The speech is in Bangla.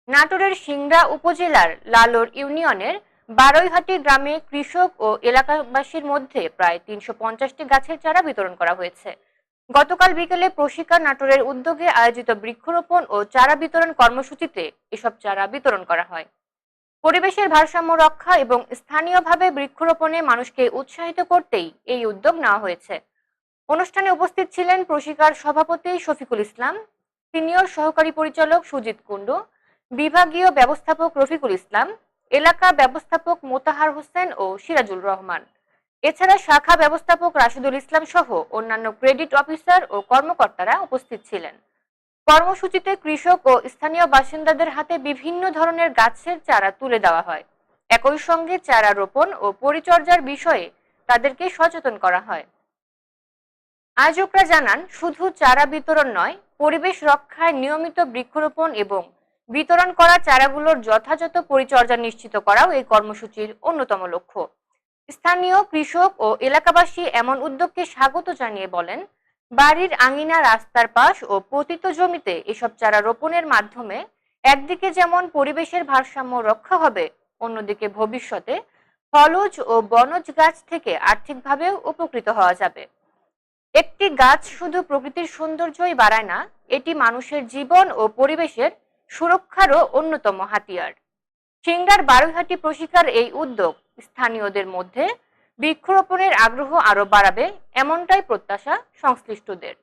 নাটোরের সিংড়া উপজেলার লালর ইউনিয়নের বারৈহাটি গ্রামে কৃষক ও এলাকাবাসীর মধ্যে প্রায় ৩৫০টি গাছের চারা বিতরণ করা হয়েছে। গতকাল বিকেলে প্রশিকা নাটোরের উদ্যোগে আয়োজিত বৃক্ষরোপণ ও চারা বিতরণ কর্মসূচিতে এসব চারা বিতরণ করা হয়। পরিবেশের ভারসাম্য রক্ষা এবং স্থানীয়ভাবে বৃক্ষরোপণে মানুষকে উৎসাহিত করতেই এই উদ্যোগ নেওয়া হয়েছে। অনুষ্ঠানে উপস্থিত ছিলেন প্রশিকার সভাপতি শফিকুল ইসলাম, সিনিয়র সহকারী পরিচালক সুজিত কুণ্ডু, বিভাগীয় ব্যবস্থাপক রফিকুল ইসলাম, এলাকা ব্যবস্থাপক মোতাহার হোসেন ও সিরাজুল রহমান। এছাড়া শাখা ব্যবস্থাপক রাশিদুল ইসলাম সহ অন্যান্য ক্রেডিট অফিসার ও কর্মকর্তারা উপস্থিত ছিলেন। কর্মসূচিতে কৃষক ও স্থানীয় বাসিন্দাদের হাতে বিভিন্ন ধরনের গাছের চারা তুলে দেওয়া হয়। একই সঙ্গে চারা রোপণ ও পরিচর্যার বিষয়ে তাদেরকে সচেতন করা হয়। আয়োজকরা জানান, শুধু চারা বিতরণ নয়, পরিবেশ রক্ষায় নিয়মিত বৃক্ষরোপণ এবং বিতরণ করা চারাগুলোর যথাযথ পরিচর্যা নিশ্চিত করাও এই কর্মসূচির অন্যতম লক্ষ্য। স্থানীয় কৃষক ও এলাকাবাসী এমন উদ্যোগকে স্বাগত জানিয়ে বলেন, বাড়ির আঙিনা, রাস্তার পাশ ও পতিত জমিতে এসব চারা রোপণের মাধ্যমে একদিকে যেমন পরিবেশের ভারসাম্য রক্ষা হবে, অন্যদিকে ভবিষ্যতে ফলজ ও বনজ গাছ থেকে আর্থিকভাবেও উপকৃত হওয়া যাবে। একটি গাছ শুধু প্রকৃতির সৌন্দর্যই বাড়ায় না, এটি মানুষের জীবন ও পরিবেশের সুরক্ষারও অন্যতম হাতিয়ার। সিংড়ার বারৈহাটি প্রশিকার এই উদ্যোগ স্থানীয়দের মধ্যে বৃক্ষরোপণের আগ্রহ আরো বাড়াবে, এমনটাই প্রত্যাশা সংশ্লিষ্টদের।